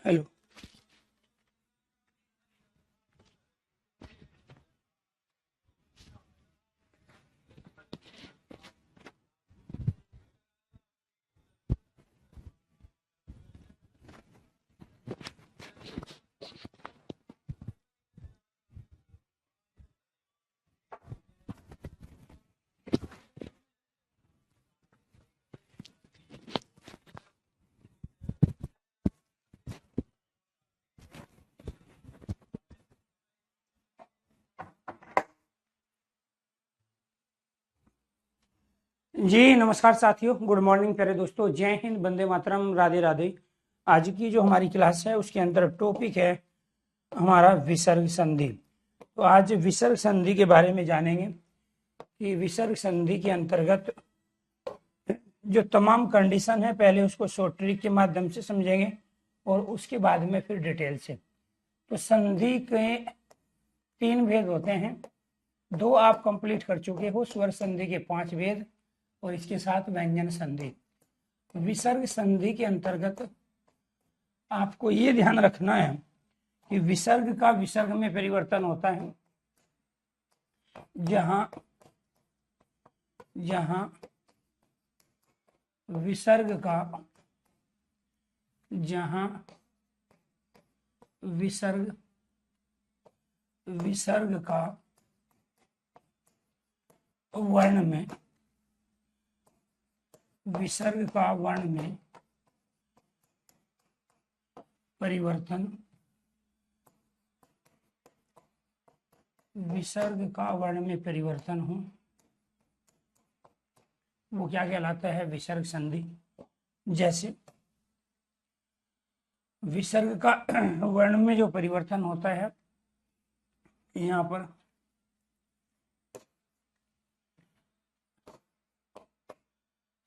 Hello. जी नमस्कार साथियों, good morning प्यारे दोस्तों, जय हिंद, वंदे मातरम, राधे राधे। आज की जो हमारी क्लास है उसके अंदर टॉपिक है हमारा विसर्ग संधि। तो आज विसर्ग संधि के बारे में जानेंगे कि विसर्ग संधि के अंतर्गत जो तमाम कंडीशन है पहले उसको शॉर्ट ट्रिक के माध्यम से समझेंगे और उसके बाद में फिर डिटेल से। तो संधि के 3 भेद होते हैं, 2 आप कंप्लीट कर चुके हो, स्वर संधि के 5 भेद और इसके साथ व्यंजन संधि। विसर्ग संधि के अंतर्गत आपको ये ध्यान रखना है कि विसर्ग का विसर्ग में परिवर्तन होता है। जहां जहां विसर्ग का जहां विसर्ग विसर्ग का वर्ण में विसर्ग का वर्ण में परिवर्तन विसर्ग का वर्ण में परिवर्तन हो वो क्या कहलाता है? विसर्ग संधि। जैसे विसर्ग का वर्ण में जो परिवर्तन होता है, यहाँ पर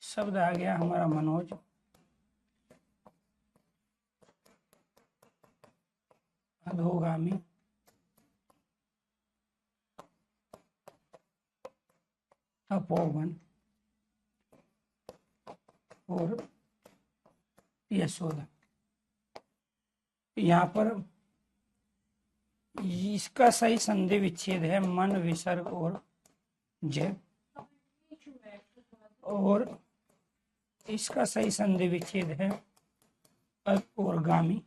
शब्द आ गया हमारा मनोज, अधोगामी, तपोवन और यशोदा। यहाँ पर इसका सही संधि विच्छेद है मन, विसर्ग और जय, और इसका सही संधि विच्छेद है अप और गामी।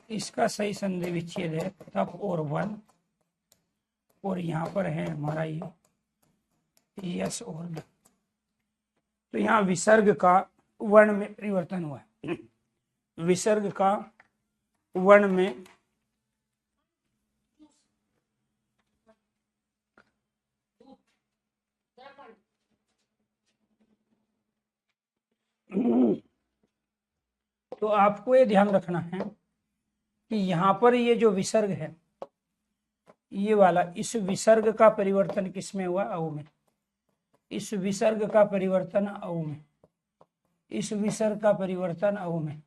इसका सही संधि विच्छेद है तप और वन, और यहाँ पर है हमारा ये यश और द। तो यहाँ विसर्ग का वर्ण में परिवर्तन हुआ है। विसर्ग का वर्ण में तो आपको ये ध्यान रखना है कि यहाँ पर ये जो विसर्ग है ये वाला, इस विसर्ग का परिवर्तन किसमें हुआ? अव में। इस विसर्ग का परिवर्तन अव में, इस विसर्ग का परिवर्तन अव में,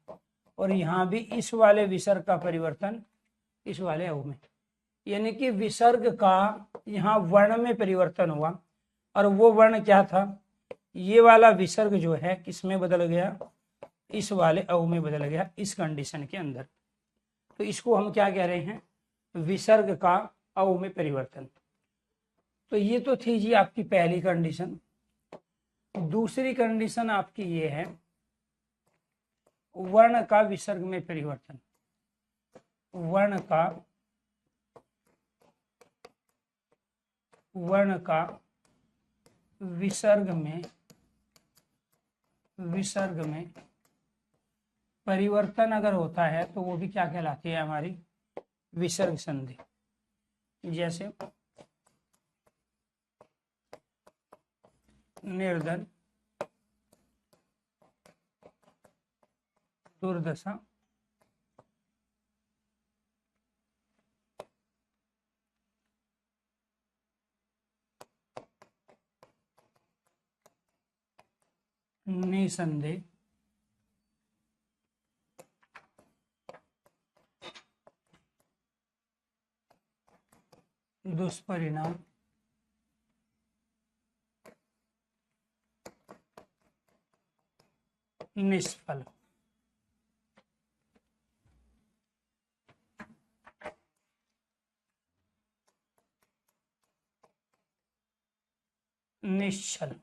और यहाँ भी इस वाले विसर्ग का परिवर्तन इस वाले अव में। यानी कि विसर्ग का यहाँ वर्ण में परिवर्तन हुआ, और वो वर्ण क्या था? ये वाला विसर्ग जो है किसमें बदल गया? इस वाले अव में बदल गया, इस कंडीशन के अंदर। तो इसको हम क्या कह रहे हैं? विसर्ग का अव में परिवर्तन। तो ये तो थी जी आपकी पहली कंडीशन। दूसरी कंडीशन आपकी ये है वर्ण का विसर्ग में परिवर्तन। वर्ण का विसर्ग में परिवर्तन अगर होता है तो वो भी क्या कहलाती है? हमारी विसर्ग संधि। जैसे निर्धन, दुर्दशा, निसंदेह, दुष्परिणाम, निष्फल। निश्चल,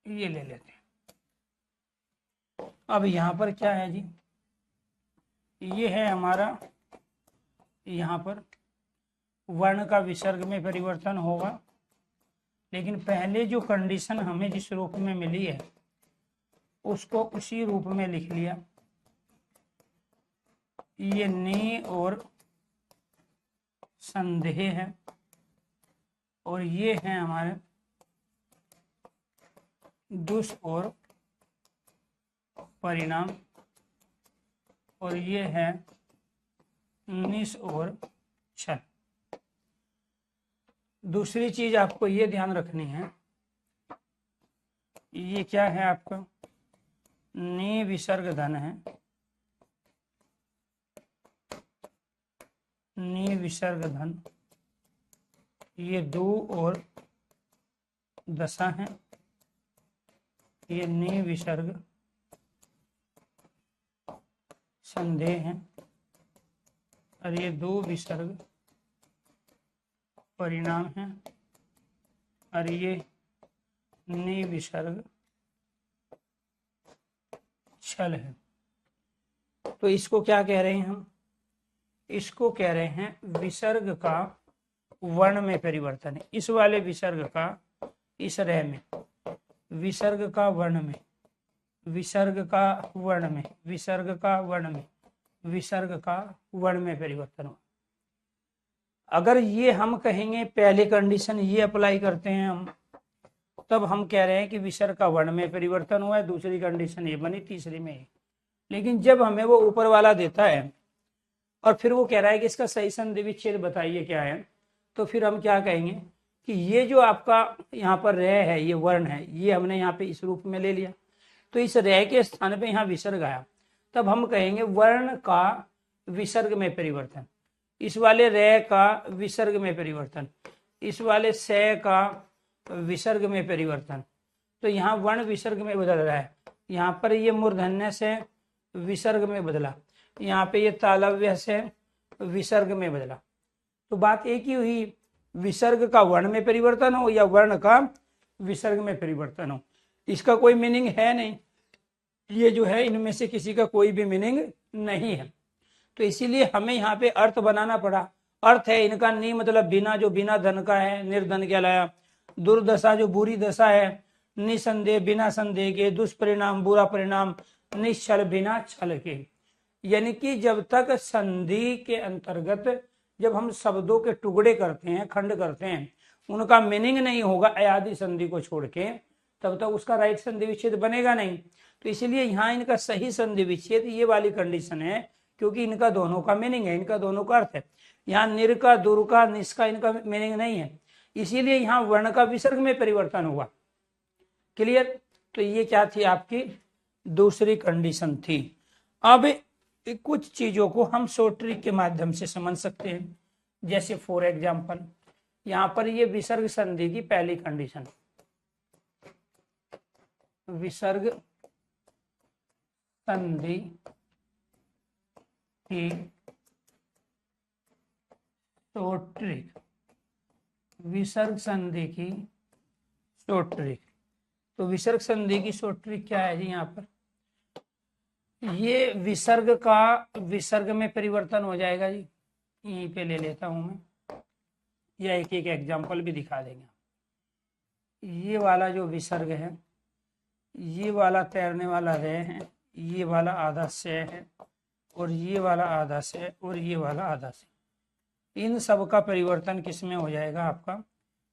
ये ले लेते हैं। अब यहाँ पर क्या है जी, ये है हमारा, यहाँ पर वर्ण का विसर्ग में परिवर्तन होगा, लेकिन पहले जो कंडीशन हमें जिस रूप में मिली है उसको उसी रूप में लिख लिया। ये नि और संदेह है, और ये है हमारे दुष और परिणाम, और ये है निस और छल। दूसरी चीज आपको ये ध्यान रखनी है, ये क्या है आपका, नि विसर्ग धन है, नि विसर्ग धन, ये दो और दशा है, ये नि विसर्ग संदेह है, और ये दो विसर्ग परिणाम है, और ये नि विसर्ग छल है। तो इसको क्या कह रहे हैं हम, इसको कह रहे हैं विसर्ग का वर्ण में परिवर्तन है। इस वाले विसर्ग का इस रह में, विसर्ग का वर्ण में, विसर्ग का वर्ण में, विसर्ग का वर्ण में, विसर्ग का वर्ण में परिवर्तन हुआ। अगर ये हम कहेंगे पहले कंडीशन ये अप्लाई करते हैं हम, तब हम कह रहे हैं कि विसर्ग का वर्ण में परिवर्तन हुआ है, दूसरी कंडीशन ये बनी, तीसरी में ही। लेकिन जब हमें वो ऊपर वाला देता है और फिर वो कह रहा है कि इसका सही संधि विच्छेद बताइए क्या है, तो फिर हम क्या कहेंगे कि ये जो आपका यहाँ पर रह है, ये वर्ण है, ये हमने यहाँ पे इस रूप में ले लिया, तो इस रह के स्थान पे यहाँ विसर्ग आया, तब हम कहेंगे वर्ण का विसर्ग में परिवर्तन, इस वाले रह का विसर्ग में परिवर्तन, इस वाले से का विसर्ग में परिवर्तन। तो यहाँ वर्ण विसर्ग में बदल रहा है, यहाँ पर ये मूर्धन्य से विसर्ग में बदला, यहाँ पे ये तालव्य से विसर्ग में बदला। तो बात एक ही हुई, विसर्ग का वर्ण में परिवर्तन हो या वर्ण का विसर्ग में परिवर्तन हो, इसका कोई मीनिंग है नहीं। ये जो है इनमें से किसी का कोई भी मीनिंग नहीं है। तो इसीलिए हमें यहाँ पे अर्थ बनाना पड़ा। अर्थ है इनका नि मतलब बिना, जो बिना धन का है, निर्धन कहलाया। दुर्दशा जो बुरी दशा है, निसंदेह बिना संदेह के, दुष्परिणाम बुरा परिणाम, निश्चल बिना छल के। यानी कि जब तक संधि के अंतर्गत जब हम शब्दों के टुकड़े करते हैं, खंड करते हैं, उनका मीनिंग नहीं होगा अयादि संधि को छोड़ के, तब तक उसका राइट संधि विच्छेद बनेगा नहीं। तो इसीलिए यहाँ इनका सही संधि विच्छेद ये वाली कंडीशन है, क्योंकि इनका दोनों का मीनिंग है, इनका दोनों का अर्थ है। यहाँ निर का, दुर का, निस का इनका मीनिंग नहीं है, इसीलिए यहाँ वर्ण का विसर्ग में परिवर्तन हुआ। क्लियर? तो ये क्या थी आपकी दूसरी कंडीशन थी। अब कुछ चीजों को हम शॉर्ट ट्रिक के माध्यम से समझ सकते हैं। जैसे फॉर एग्जाम्पल यहाँ पर ये विसर्ग संधि की पहली कंडीशन, विसर्ग संधि की शॉर्ट ट्रिक, विसर्ग संधि की शॉर्ट ट्रिक। तो विसर्ग संधि की शॉर्ट ट्रिक क्या है जी, यहाँ पर ये विसर्ग का विसर्ग में परिवर्तन हो जाएगा जी। यहीं पे ले लेता हूं मैं, या एक एक एग्जांपल भी दिखा देंगे। ये वाला जो विसर्ग है, ये वाला तैरने वाला रे है, ये वाला आधा से है, और ये वाला आधा से, और ये वाला आधा से, इन सब का परिवर्तन किस में हो जाएगा आपका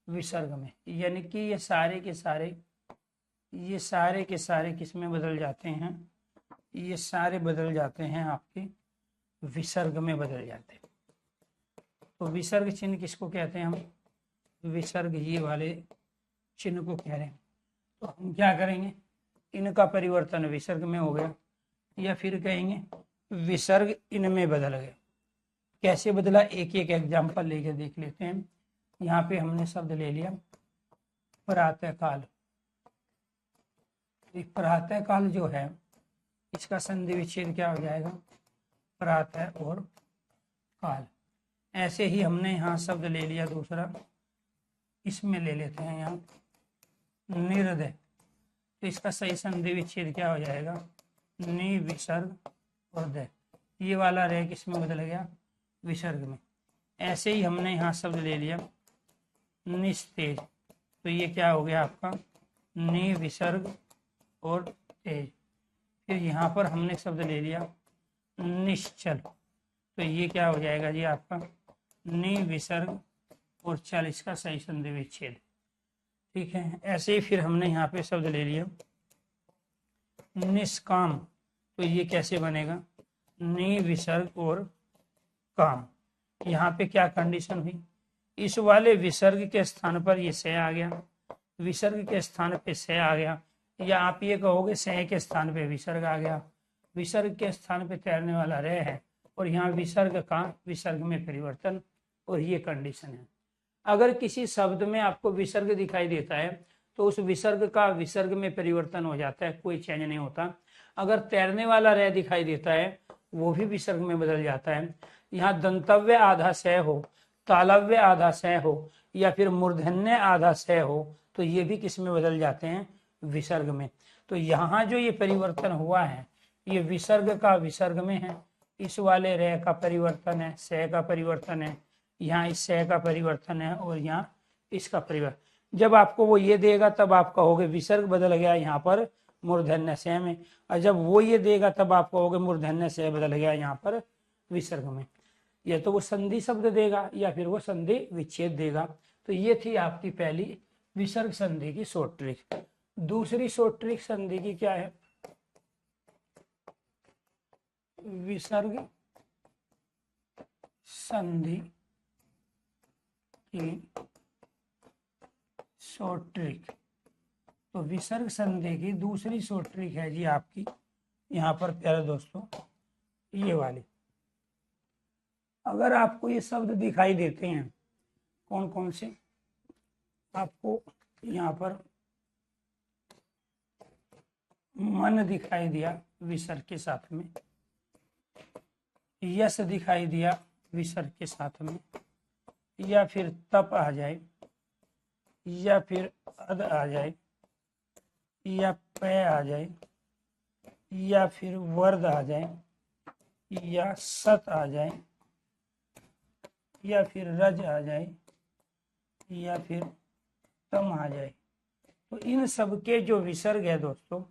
विसर्ग में। यानी कि ये सारे के सारे, ये सारे के सारे किस में बदल जाते हैं, ये सारे बदल जाते हैं आपके विसर्ग में बदल जाते हैं। तो विसर्ग चिन्ह किसको कहते हैं हम, विसर्ग ये वाले चिन्ह को कह रहे हैं। तो हम क्या करेंगे, इनका परिवर्तन विसर्ग में हो गया, या फिर कहेंगे विसर्ग इनमें बदल गया। कैसे बदला, एक एक एग्जाम्पल लेके देख लेते हैं। यहाँ पे हमने शब्द ले लिया प्रातः काल। प्रातः काल जो है इसका संधि विच्छेद क्या हो जाएगा, प्रातः और काल। ऐसे ही हमने यहाँ शब्द ले लिया दूसरा इसमें ले लेते हैं यहाँ निर्दय, तो इसका सही संधि विच्छेद क्या हो जाएगा, नि विसर्ग और दय। ये वाला रह किसमें बदल गया, विसर्ग में। ऐसे ही हमने यहाँ शब्द ले लिया निस्तेज, तो ये क्या हो गया आपका, नि विसर्ग और तेज। फिर यहाँ पर हमने शब्द ले लिया निश्चल, तो ये क्या हो जाएगा जी आपका, नि विसर्ग और चल, इसका सही संधि विच्छेद। ठीक है, ऐसे ही फिर हमने यहाँ पे शब्द ले लिया निष्काम, तो ये कैसे बनेगा, नि विसर्ग और काम। यहाँ पे क्या कंडीशन हुई, इस वाले विसर्ग के स्थान पर ये से आ गया, विसर्ग के स्थान पे से आ गया, या आप ये कहोगे से के स्थान पे विसर्ग आ गया, विसर्ग के स्थान पे तैरने वाला रे है, और यहाँ विसर्ग का विसर्ग में परिवर्तन, और ये कंडीशन है। अगर किसी शब्द में आपको विसर्ग दिखाई देता है तो उस विसर्ग का विसर्ग में परिवर्तन हो जाता है, कोई चेंज नहीं होता। अगर तैरने वाला रे दिखाई देता है वो भी विसर्ग में बदल जाता है। यहाँ दंतव्य आधा से हो, तालव्य आधा से हो, या फिर मूर्धन्य आधा से हो, तो ये भी किस में बदल जाते हैं, विसर्ग में। तो यहाँ जो ये परिवर्तन हुआ है ये विसर्ग का विसर्ग में है, इस वाले रे का परिवर्तन है, से का परिवर्तन है, यहाँ इस से का परिवर्तन है, और यहाँ इसका परिवर्तन। जब आपको वो ये देगा तब आप कहोगे विसर्ग बदल गया यहाँ पर मूर्धन्य से में, और जब वो ये देगा तब आप कहोगे मूर्धन्य से बदल गया यहाँ पर विसर्ग में। या तो वो संधि शब्द देगा या फिर वो संधि विच्छेद देगा। तो ये थी आपकी पहली विसर्ग संधि की शॉर्ट ट्रिक। दूसरी शॉर्ट ट्रिक संधि की क्या है, विसर्ग संधि की शॉर्ट ट्रिक। तो विसर्ग संधि की दूसरी शॉर्ट ट्रिक है जी आपकी यहाँ पर प्यारे दोस्तों, ये वाली। अगर आपको ये शब्द दिखाई देते हैं, कौन कौन से, आपको यहाँ पर मन दिखाई दिया विसर्ग के साथ में, यश दिखाई दिया विसर्ग के साथ में, या फिर तप आ जाए, या फिर अद आ जाए, या पे आ जाए, या फिर वर्द आ जाए, या सत आ जाए, या फिर रज आ जाए, या फिर तम आ जाए, तो इन सब के जो विसर्ग है दोस्तों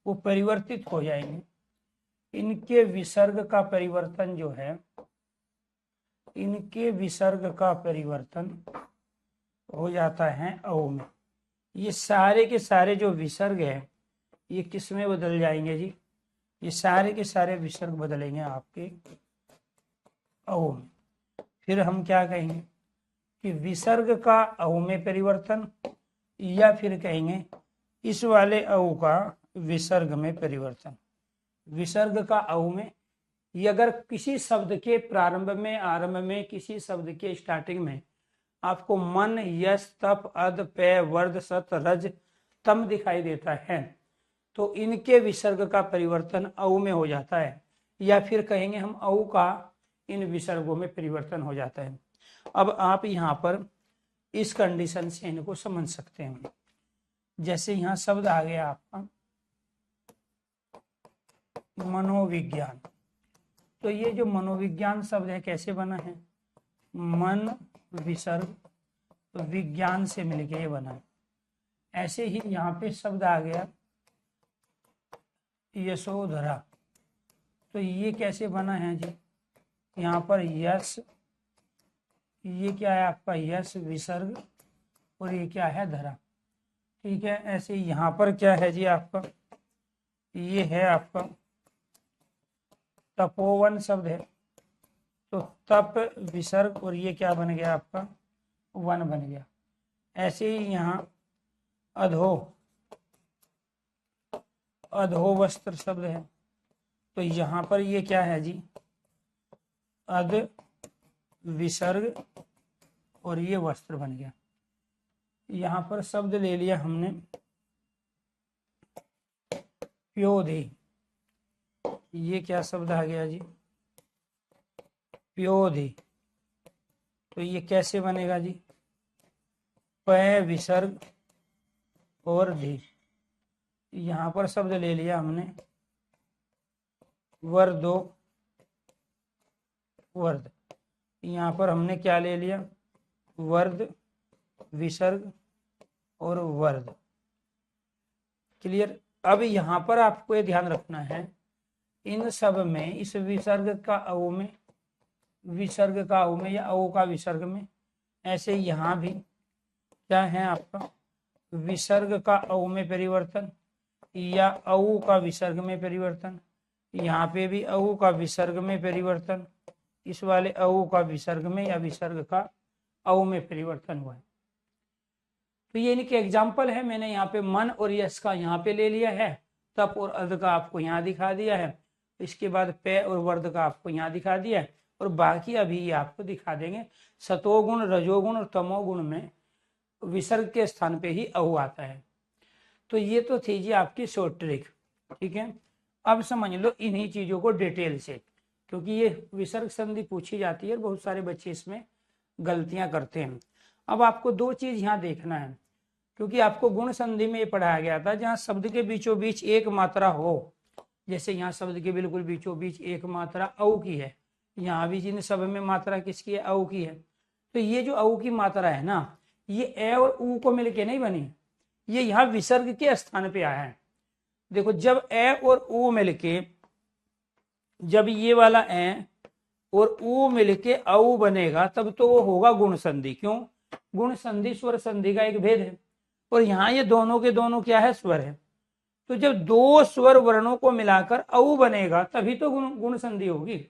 वो परिवर्तित हो जाएंगे। इनके विसर्ग का परिवर्तन जो है, इनके विसर्ग का परिवर्तन हो जाता है औ में। ये सारे के सारे जो विसर्ग है ये किस में बदल जाएंगे जी, ये सारे के सारे विसर्ग बदलेंगे आपके औ में। फिर हम क्या कहेंगे कि विसर्ग का औ में परिवर्तन, या फिर कहेंगे इस वाले औ का विसर्ग में परिवर्तन। विसर्ग का औ में, ये अगर किसी शब्द के प्रारंभ में, आरंभ में, किसी शब्द के स्टार्टिंग में आपको मन, यश, तप, अद, पे, वर्द, सत, रज, तम दिखाई देता है तो इनके विसर्ग का परिवर्तन औ में हो जाता है, या फिर कहेंगे हम औ का इन विसर्गों में परिवर्तन हो जाता है। अब आप यहाँ पर इस कंडीशन से इनको समझ सकते हैं। जैसे यहाँ शब्द आ गया आपका मनोविज्ञान, तो ये जो मनोविज्ञान शब्द है कैसे बना है, मन विसर्ग विज्ञान से मिलके ये बना है। ऐसे ही यहाँ पे शब्द आ गया यशोधरा, तो ये कैसे बना है जी, यहाँ पर यश, ये क्या है आपका यश विसर्ग, और ये क्या है धरा। ठीक है, ऐसे यहाँ पर क्या है जी आपका, ये है आपका तपोवन शब्द है, तो तप विसर्ग, और ये क्या बन गया आपका वन बन गया। ऐसे ही यहाँ अधो, अधो वस्त्र शब्द है, तो यहाँ पर ये क्या है जी अध विसर्ग, और ये वस्त्र बन गया। यहाँ पर शब्द ले लिया हमने प्योधि, ये क्या शब्द आ गया जी प्योधि, तो ये कैसे बनेगा जी प विसर्ग और धी। यहाँ पर शब्द ले लिया हमने वर्दो वर्द। यहाँ पर हमने क्या ले लिया, वर्द, विसर्ग और वर्द। क्लियर। अब यहाँ पर आपको ये ध्यान रखना है, इन सब में इस विसर्ग का अव में, विसर्ग का अव में या अव का विसर्ग में, ऐसे यहाँ भी क्या है आपका विसर्ग का अव में परिवर्तन या अव का विसर्ग में परिवर्तन, यहाँ पे भी अव का विसर्ग में परिवर्तन, इस वाले अव का विसर्ग में या विसर्ग का अव में परिवर्तन हुआ है। तो ये इनके एग्जाम्पल है। मैंने यहाँ पे मन और यश का यहाँ पे ले लिया है, तप और अर्ध का आपको यहाँ दिखा दिया है, इसके बाद पे और वर्द का आपको यहाँ दिखा दिया है, और बाकी अभी ये आपको दिखा देंगे। सतोगुण, रजोगुण और तमोगुण में विसर्ग के स्थान पे ही अहु आता है। तो ये तो थी जी आपकी शॉर्ट ट्रिक, ठीक है। अब समझ लो इन्हीं चीजों को डिटेल से, क्योंकि ये विसर्ग संधि पूछी जाती है, बहुत सारे बच्चे इसमें गलतियां करते हैं। अब आपको दो चीज यहाँ देखना है, क्योंकि आपको गुण संधि में ये पढ़ाया गया था जहाँ शब्द के बीचों बीच एक मात्रा हो, जैसे यहाँ शब्द के बिल्कुल बीचों बीच एक मात्रा औ की है, यहाँ भी जिन सब में मात्रा किसकी है, औ की है। तो ये जो औ की मात्रा है ना, ये ए और ऊ को मिलके नहीं बनी, ये यहाँ विसर्ग के स्थान पे आया है। देखो जब ए और ऊ मिलके, जब ये वाला ए और ऊ मिलके औ बनेगा तब तो वो होगा गुण संधि। क्यों? गुण संधि स्वर संधि का एक भेद है, और यहाँ ये दोनों के दोनों क्या है, स्वर है। तो जब दो स्वर वर्णों को मिलाकर औ बनेगा तभी तो गुण संधि होगी।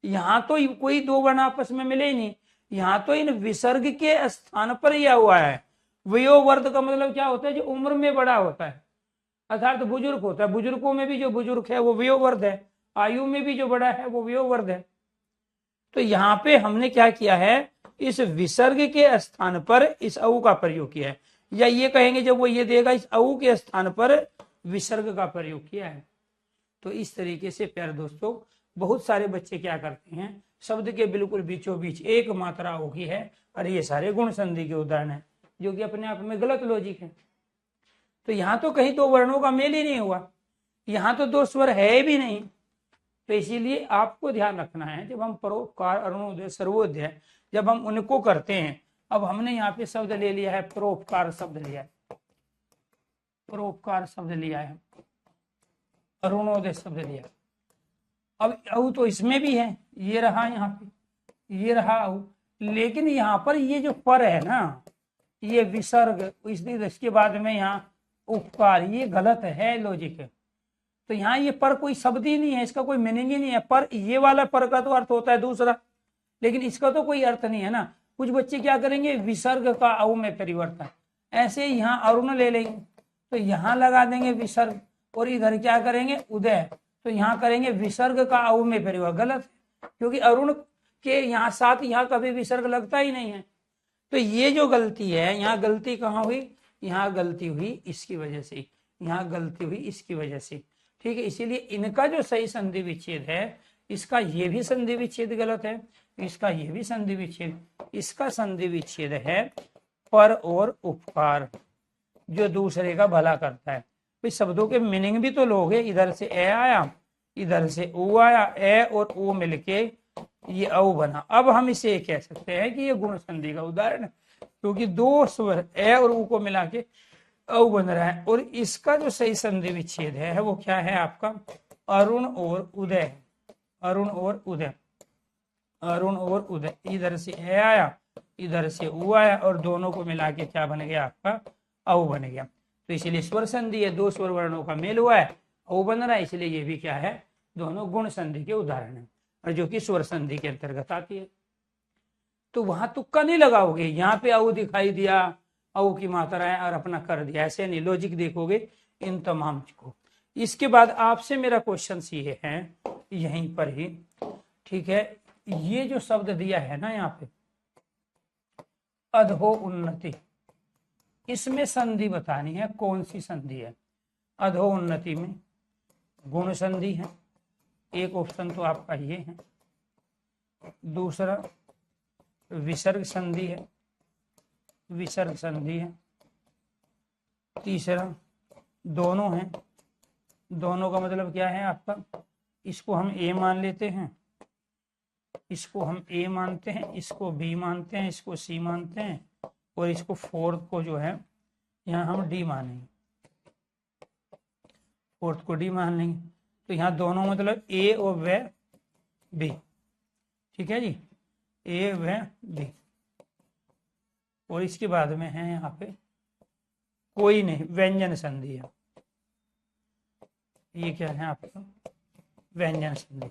यहाँ तो कोई दो वर्ण आपस में मिले ही नहीं, यहाँ तो इन विसर्ग के स्थान पर यह हुआ है। वयोवर्ध का मतलब क्या होता है, जो उम्र में बड़ा होता है, अर्थात बुजुर्ग होता है। बुजुर्गों में भी जो बुजुर्ग है वो वयोवर्ध है, आयु में भी जो बड़ा है वो वयोवर्ध है। तो यहाँ पे हमने क्या किया है, इस विसर्ग के स्थान पर इस औ का प्रयोग किया है, या ये कहेंगे जब वो ये देगा इस औ के स्थान पर विसर्ग का प्रयोग किया है। तो इस तरीके से प्यारे दोस्तों बहुत सारे बच्चे क्या करते हैं, शब्द के बिल्कुल बीचों बीच एक मात्रा होगी है, और ये सारे गुण संधि के उदाहरण है, जो कि अपने आप में गलत लॉजिक है। तो यहाँ तो कहीं दो वर्णों का मेल ही नहीं हुआ, यहाँ तो दो स्वर है भी नहीं। तो इसीलिए आपको ध्यान रखना है, जब हम परोपकार, अरुणोदय, सर्वोदय जब हम उनको करते हैं, अब हमने यहाँ पे शब्द ले लिया है परोपकार शब्द लिया है, परोपकार शब्द लिया है, अरुणोदय शब्द लिया। अब औ तो इसमें भी है, ये रहा यहाँ पे, ये रहा औ, लेकिन यहाँ पर ये जो पर है ना, ये विसर्ग, इसके बाद में यहाँ उपकार, ये गलत है लॉजिक है। तो यहाँ ये पर कोई शब्द ही नहीं है, इसका कोई मीनिंग ही नहीं है। पर ये वाला पर का तो अर्थ होता है दूसरा, लेकिन इसका तो कोई अर्थ नहीं है ना। कुछ बच्चे क्या करेंगे, विसर्ग का औ में परिवर्तन, ऐसे यहाँ अरुण ले लेंगे तो यहाँ लगा देंगे विसर्ग, और इधर क्या करेंगे उदय, तो यहाँ करेंगे विसर्ग का औ में परिवर्तन। गलत है, क्योंकि अरुण के यहाँ साथ यहाँ कभी विसर्ग लगता ही नहीं है। तो ये जो गलती है, यहाँ गलती कहाँ हुई, यहाँ गलती हुई इसकी वजह से, यहाँ गलती हुई इसकी वजह से, ठीक है। इसीलिए इनका जो सही संधि विच्छेद है, इसका ये भी संधि विच्छेद गलत है, इसका ये भी संधि विच्छेद, इसका संधि विच्छेद है पर और उपकार, जो दूसरे का भला करता है। भाई शब्दों के मीनिंग भी तो लोगे, इधर से ए आया, इधर से ऊ आया, ए और ऊ मिलके ये औ बना। अब हम इसे कह सकते हैं कि ये गुण संधि का उदाहरण है, क्योंकि दो स्वर ए और ऊ को मिला के औ बन रहा है। और इसका जो सही संधि विच्छेद है वो क्या है आपका, अरुण और उदय, अरुण और उदय, अरुण और उदय। इधर से ए आया, इधर से ऊ आया, और दोनों को मिला के क्या बन गया आपका, औ बन गया। तो इसलिए स्वर संधि है, दो स्वर वर्णों का मेल हुआ है, औ बन रहा है, इसलिए ये भी क्या है, दोनों गुण संधि के उदाहरण है, और जो कि स्वर संधि के अंतर्गत आती है। तो वहां तुक्का नहीं लगाओगे, यहाँ पे औ दिखाई दिया, औ की मात्रा है और अपना कर दिया, ऐसे नहीं। लॉजिक देखोगे इन तमाम को। इसके बाद आपसे मेरा क्वेश्चन ये है यहीं पर ही, ठीक है, ये जो शब्द दिया है ना यहाँ पे अधो उन्नति, इसमें संधि बतानी है, कौन सी संधि है। अधो उन्नति में गुण संधि है, एक ऑप्शन तो आपका ये है, दूसरा विसर्ग संधि है, विसर्ग संधि है। तीसरा दोनों है, दोनों का मतलब क्या है आपका, इसको हम ए मान लेते हैं, इसको हम ए मानते हैं, इसको बी मानते हैं, इसको सी मानते हैं, और इसको फोर्थ को जो है यहाँ हम डी मानेंगे, फोर्थ को डी मान लेंगे। तो यहाँ दोनों मतलब ए और व बी, ठीक है जी, ए व बी। और इसके बाद में है यहाँ पे कोई नहीं, व्यंजन संधि है। ये क्या है आपका, व्यंजन संधि।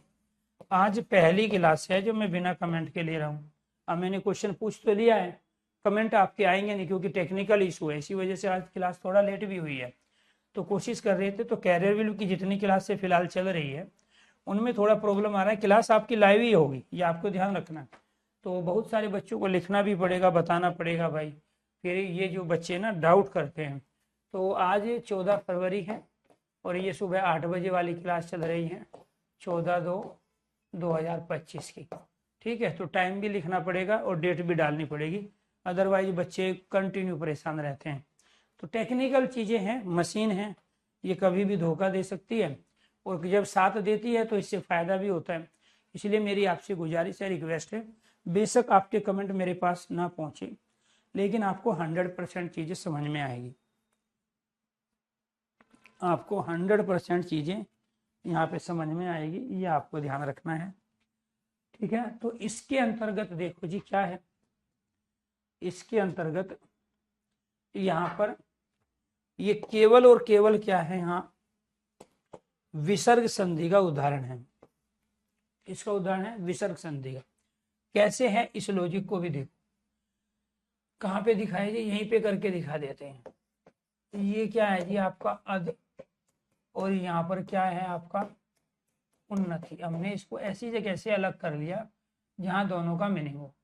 आज पहली क्लास है जो मैं बिना कमेंट के ले रहा हूँ। अब मैंने क्वेश्चन पूछ तो लिया है, कमेंट आपके आएंगे नहीं क्योंकि टेक्निकल इशू है, इसी वजह से आज क्लास थोड़ा लेट भी हुई है। तो कोशिश कर रहे थे, तो कैरियर वैल्यू की जितनी क्लास से फिलहाल चल रही है उनमें थोड़ा प्रॉब्लम आ रहा है। क्लास आपकी लाइव ही होगी, ये आपको ध्यान रखना है। तो बहुत सारे बच्चों को लिखना भी पड़ेगा, बताना पड़ेगा भाई, फिर ये जो बच्चे ना डाउट करते हैं। तो आज 14 फरवरी है और ये सुबह 8 बजे वाली क्लास चल रही है, 14/2/2025 की, ठीक है। तो टाइम भी लिखना पड़ेगा और डेट भी डालनी पड़ेगी, अदरवाइज बच्चे कंटिन्यू परेशान रहते हैं। तो टेक्निकल चीज़ें हैं, मशीन है, ये कभी भी धोखा दे सकती है, और जब साथ देती है तो इससे फ़ायदा भी होता है। इसलिए मेरी आपसे गुजारिश है, रिक्वेस्ट है, बेशक आपके कमेंट मेरे पास ना पहुँचे, लेकिन आपको 100% चीज़ें समझ में आएगी, आपको 100% चीज़ें यहाँ पे समझ में आएगी, ये आपको ध्यान रखना है, ठीक है। तो इसके अंतर्गत देखो जी क्या है, इसके अंतर्गत यहाँ पर ये केवल और केवल क्या है, यहाँ विसर्ग संधि का उदाहरण है। इसका उदाहरण है विसर्ग संधि का। कैसे है, इस लॉजिक को भी देखो, कहाँ पे दिखाए जी, यहीं पे करके दिखा देते हैं। ये क्या है जी आपका अध, और यहाँ पर क्या है आपका उन्नति। हमने इसको ऐसी जगह से अलग कर लिया जहाँ दोनों का मीनिंग हो।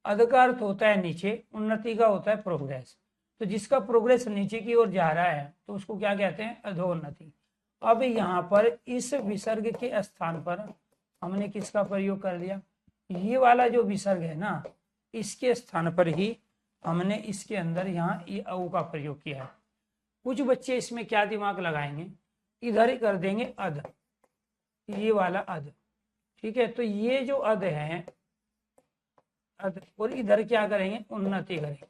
अध का अर्थ होता है नीचे, उन्नति का होता है प्रोग्रेस। तो जिसका प्रोग्रेस नीचे की ओर जा रहा है तो उसको क्या कहते हैं, अधोन्नति। अब यहाँ पर इस विसर्ग के स्थान पर हमने किसका प्रयोग कर दिया, ये वाला जो विसर्ग है ना, इसके स्थान पर ही हमने इसके अंदर यहाँ ये औ का प्रयोग किया है। कुछ बच्चे इसमें क्या दिमाग लगाएंगे, इधर ही कर देंगे अध, ये वाला अध, ठीक है। तो ये जो अध है अध, और इधर क्या करेंगे, उन्नति करेंगे,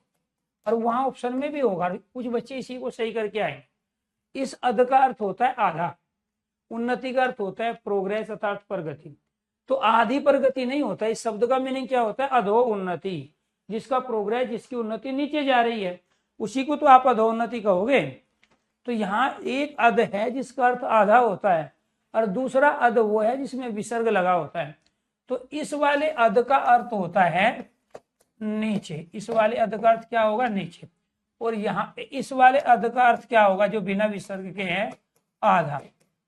और वहां ऑप्शन में भी होगा, कुछ बच्चे इसी को सही करके आएंगे। इस अध का अर्थ होता है आधा, उन्नति का अर्थ होता है प्रोग्रेस अर्थात प्रगति। तो आधी प्रगति नहीं होता, इस शब्द का मीनिंग क्या होता है, अधो उन्नति। जिसका प्रोग्रेस, जिसकी उन्नति नीचे जा रही है उसी को तो आप अधोन्नति कहोगे। तो यहाँ एक अध है जिसका अर्थ आधा होता है, और दूसरा अध वो है जिसमें विसर्ग लगा होता है। तो इस वाले अध का अर्थ होता है नीचे, इस वाले अध का अर्थ क्या होगा, नीचे। और यहाँ इस वाले अध का अर्थ क्या होगा, जो बिना विसर्ग के है, आधा।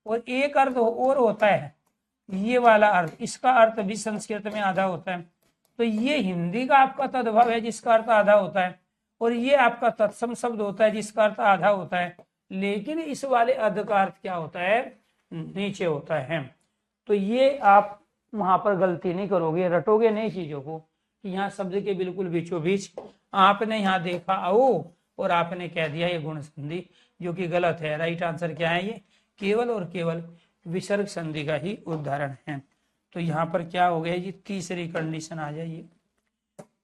और एक अर्थ और होता है ये वाला अर्थ, इसका अर्थ भी संस्कृत में आधा होता है। तो ये हिंदी का आपका तद्भव है जिसका अर्थ आधा होता है, और ये आपका तत्सम शब्द होता है जिसका अर्थ आधा होता है। लेकिन इस वाले अध का अर्थ क्या होता है, नीचे होता है। तो ये आप वहां पर गलती नहीं करोगे, रटोगे नहीं चीजों को, कि यहाँ शब्द के बिल्कुल बीचों बीच आपने यहाँ देखा आओ और आपने कह दिया ये गुण संधि, जो कि गलत है। राइट आंसर क्या है, ये केवल और केवल विसर्ग संधि का ही उदाहरण है। तो यहाँ पर क्या हो गया जी, तीसरी कंडीशन आ जाइए।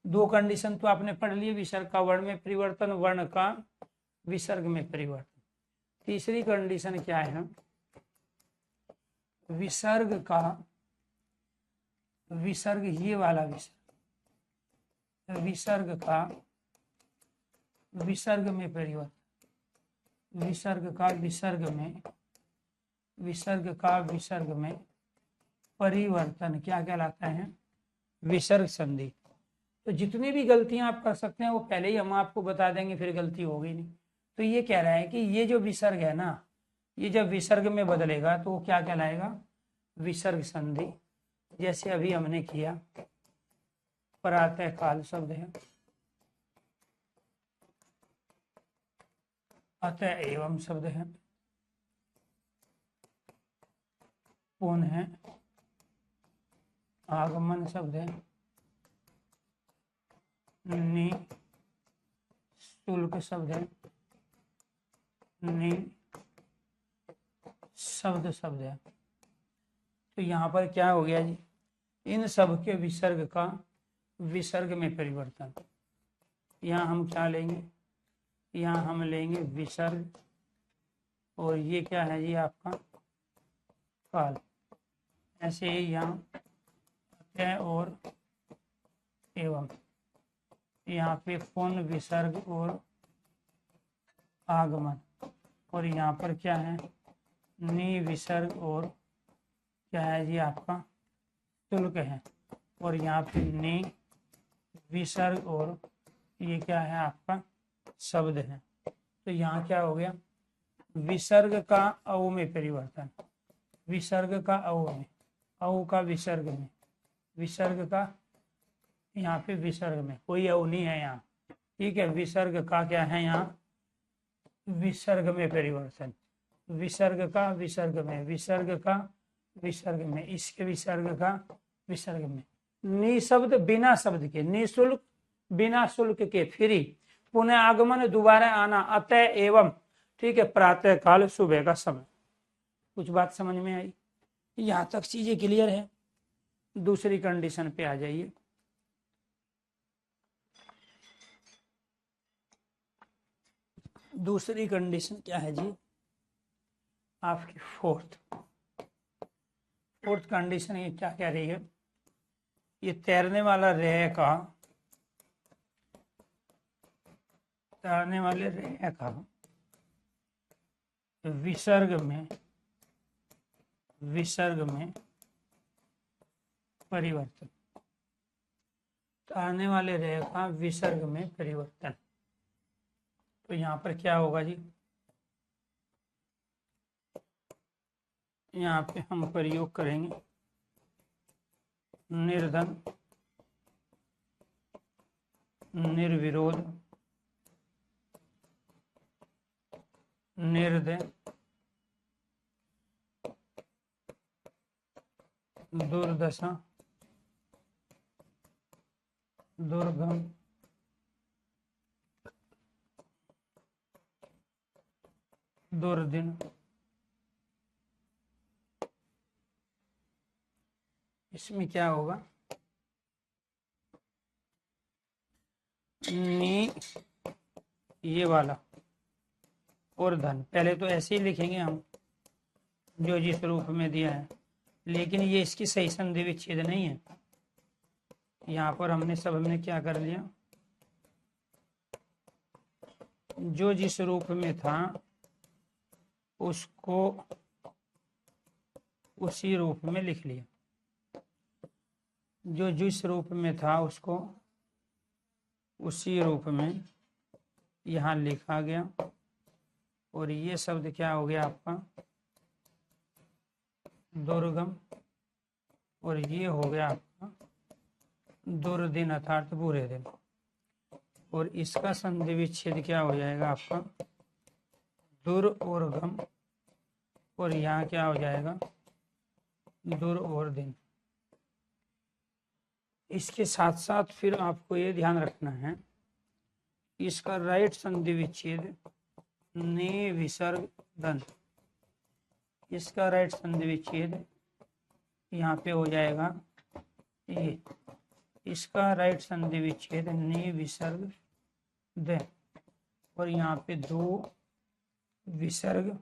दो कंडीशन तो आपने पढ़ लिए, विसर्ग का वर्ण में परिवर्तन, वर्ण का विसर्ग में परिवर्तन। तीसरी कंडीशन क्या है, विसर्ग का विसर्ग, ये वाला विसर्ग, विसर्ग का विसर्ग में परिवर्तन, विसर्ग का विसर्ग में, विसर्ग का विसर्ग में परिवर्तन क्या कहलाता है, विसर्ग संधि। तो जितनी भी गलतियां आप कर सकते हैं वो पहले ही हम आपको बता देंगे, फिर गलती होगी नहीं। तो ये कह रहा है कि ये जो विसर्ग है ना, ये जब विसर्ग में बदलेगा तो वो क्या कहलाएगा, विसर्ग संधि। जैसे अभी हमने किया, प्रातः काल शब्द है, अतः एवं शब्द है, पुनः आगमन शब्द है, शुल्क शब्द है, नि शब्द है। तो यहाँ पर क्या हो गया जी, इन सब के विसर्ग का विसर्ग में परिवर्तन। यहाँ हम क्या लेंगे, यहाँ हम लेंगे विसर्ग, और ये क्या है जी आपका काल। ऐसे ही यहाँ अतः और एवं, यहाँ पे पुन विसर्ग और आगमन, और यहाँ पर क्या है नि विसर्ग और क्या है जी आपका शुल्क है, और यहाँ पे नि विसर्ग और ये क्या है आपका शब्द है। तो यहाँ क्या हो गया, विसर्ग का अव में परिवर्तन, विसर्ग का अव में, अव का विसर्ग में, विसर्ग का यहाँ पे विसर्ग में, कोई अव नहीं है यहाँ, ठीक है। विसर्ग का क्या है यहाँ, विसर्ग में परिवर्तन, विसर्ग का विसर्ग में, विसर्ग का विसर्ग में, इसके विसर्ग का विसर्ग में। निशब्द बिना शब्द के, निशुल्क बिना शुल्क के, फ्री, पुनः आगमन दोबारा आना, अतः एवं, ठीक है, प्रातः काल सुबह का समय। कुछ बात समझ में आई, यहाँ तक चीजें क्लियर है। दूसरी कंडीशन पे आ जाइए। दूसरी कंडीशन क्या है जी आपकी, फोर्थ कंडीशन ये क्या कह रही है, ये तैरने वाला रह का, तैरने वाले रह का विसर्ग में परिवर्तन, तैरने वाले रह का विसर्ग में परिवर्तन। तो यहाँ पर क्या होगा जी, यहाँ पे हम प्रयोग करेंगे निर्धन, निर्विरोध, निर्दय, दुर्दशा, दुर्गम, दुर्दिन। इसमें क्या होगा, नी ये वाला और धन, पहले तो ऐसे ही लिखेंगे हम जो जिस रूप में दिया है, लेकिन ये इसकी सही संधि विच्छेद नहीं है। यहाँ पर हमने सब में क्या कर लिया, जो जिस रूप में था उसको उसी रूप में लिख लिया, जो जिस रूप में था उसको उसी रूप में यहाँ लिखा गया। और ये शब्द क्या हो गया आपका दुर्गम, और ये हो गया आपका दुर्दिन अर्थात बुरे दिन। और इसका संधि विच्छेद क्या हो जाएगा आपका दुर और गम, और यहाँ क्या हो जाएगा दुर और दिन। इसके साथ साथ फिर आपको ये ध्यान रखना है, इसका राइट संधि विच्छेद ने विसर्ग धन, इसका राइट संधि विच्छेद यहाँ पे हो जाएगा ये, इसका राइट संधि विच्छेद ने विसर्ग द, और यहाँ पे दो विसर्ग,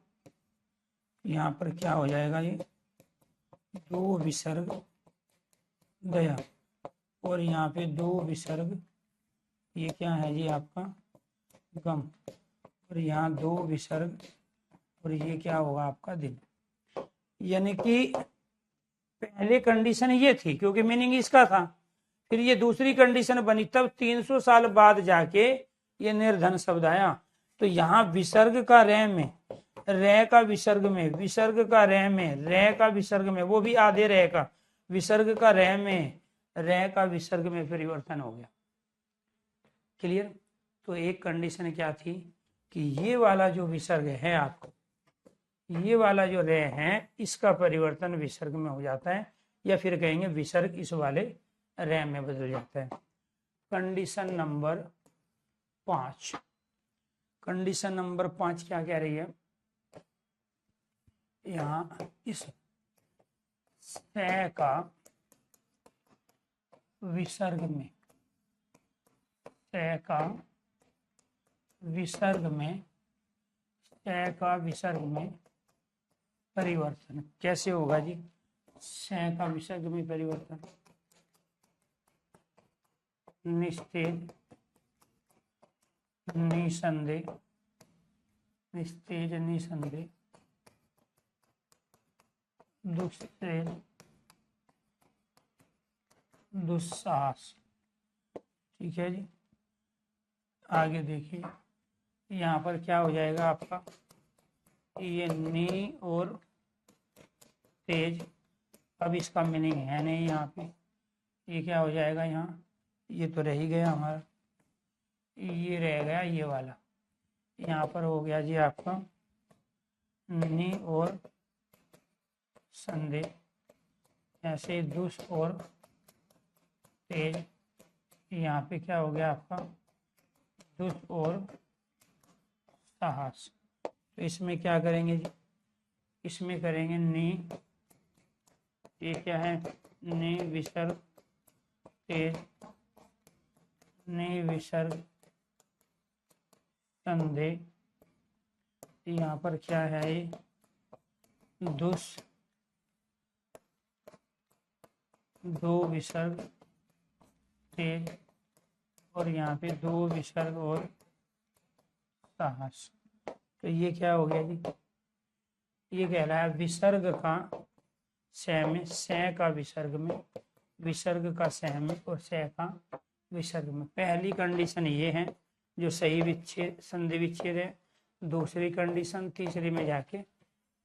यहाँ पर क्या हो जाएगा ये दो विसर्ग दया, और यहाँ पे दो विसर्ग ये क्या है जी आपका गम, और यहाँ दो विसर्ग, और ये क्या होगा आपका दिन। यानी कि पहले कंडीशन ये थी क्योंकि मीनिंग इसका था, फिर ये दूसरी कंडीशन बनी, तब 300 साल बाद जाके ये निर्धन शब्द आया। तो यहाँ विसर्ग का रह में, रह का विसर्ग में, विसर्ग का रह में, रह का विसर्ग में, वो भी आधे रह का, विसर्ग का रह में, रह का विसर्ग में परिवर्तन हो गया। क्लियर। तो एक कंडीशन क्या थी कि ये वाला जो विसर्ग है आपको, ये वाला जो रह है इसका परिवर्तन विसर्ग में हो जाता है, या फिर कहेंगे विसर्ग इस वाले रह में बदल जाता है। कंडीशन नंबर 5, कंडीशन नंबर 5 क्या कह रही है, यहाँ इस सह का विसर्ग में, सह का विसर्ग में, सह का विसर्ग में परिवर्तन कैसे होगा जी। सह का विसर्ग में परिवर्तन निस्तेज, निसंदेह, निस्तेज निसंदेह, दुस्तेज दुस्साहस। ठीक है जी, आगे देखिए यहाँ पर क्या हो जाएगा आपका, ये नी और तेज, अब इसका मीनिंग है नहीं यहाँ पे, ये क्या हो जाएगा यहाँ, ये तो रह ही गया हमारा, ये रह गया ये वाला, यहाँ पर हो गया जी आपका नी और संदेह, ऐसे दुष्ट और तेज, यहाँ पे क्या हो गया आपका दुष्ट और साहस। तो इसमें क्या करेंगे जी, इसमें करेंगे नी, ये क्या है नी विसर्ग तेज, नी विसर्ग संदेह, यहाँ पर क्या है ये दुस, दो विसर्ग तेज, और यहाँ पे दो विसर्ग और साहस। तो ये क्या हो गया जी, ये कह रहा है विसर्ग का सह में, सह का विसर्ग में, विसर्ग का सह में और सह का विसर्ग में। पहली कंडीशन ये है जो सही विच्छेद संधि विच्छेद है, दूसरी कंडीशन तीसरी में जाके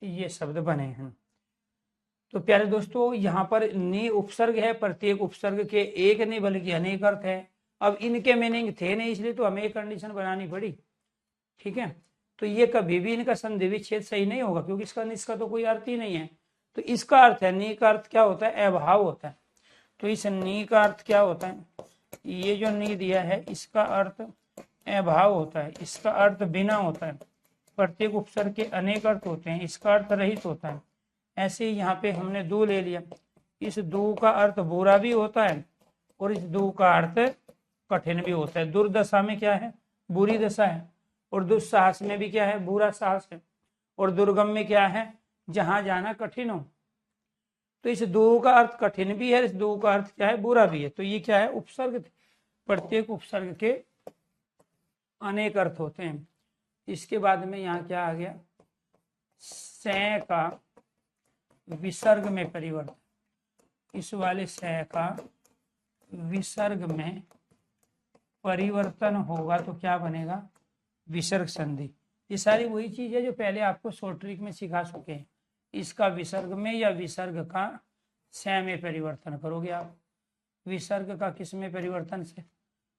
ये शब्द बने हैं। तो प्यारे दोस्तों यहाँ पर नी उपसर्ग है, प्रत्येक उपसर्ग के एक नहीं बल्कि अनेक अर्थ है। अब इनके मीनिंग थे नहीं, इसलिए तो हमें एक कंडीशन बनानी पड़ी। ठीक है, तो ये कभी भी इनका संधि विच्छेद सही नहीं होगा, क्योंकि इसका तो कोई अर्थ ही नहीं है। तो इसका अर्थ है, नी का अर्थ क्या होता है, अभाव होता है। तो इस नी का अर्थ क्या होता है, ये जो नी दिया है इसका अर्थ अभाव होता है, इसका अर्थ बिना होता है। प्रत्येक उपसर्ग के अनेक अर्थ होते हैं, इसका अर्थ रहित होता है। ऐसे ही यहाँ पे हमने दू ले लिया, इस दू का अर्थ बुरा भी होता है और इस दू का अर्थ कठिन भी होता है। दुर्दशा में क्या है, बुरी दशा है, और दुस्साहस में भी क्या है, बुरा साहस है, और दुर्गम में क्या है, जहां जाना कठिन हो। तो इस दो का अर्थ कठिन भी है, इस दो का अर्थ क्या है, बुरा भी है। तो ये क्या है, उपसर्ग, प्रत्येक उपसर्ग के अनेक अर्थ होते हैं। इसके बाद में यहाँ क्या आ गया, सह का विसर्ग में परिवर्तन, इस वाले सह का विसर्ग में परिवर्तन होगा तो क्या बनेगा, विसर्ग संधि। ये सारी वही चीज है जो पहले आपको शॉर्ट ट्रिक में सिखा चुके हैं। इसका विसर्ग में या विसर्ग का सह में परिवर्तन करोगे आप, विसर्ग का किस में परिवर्तन से,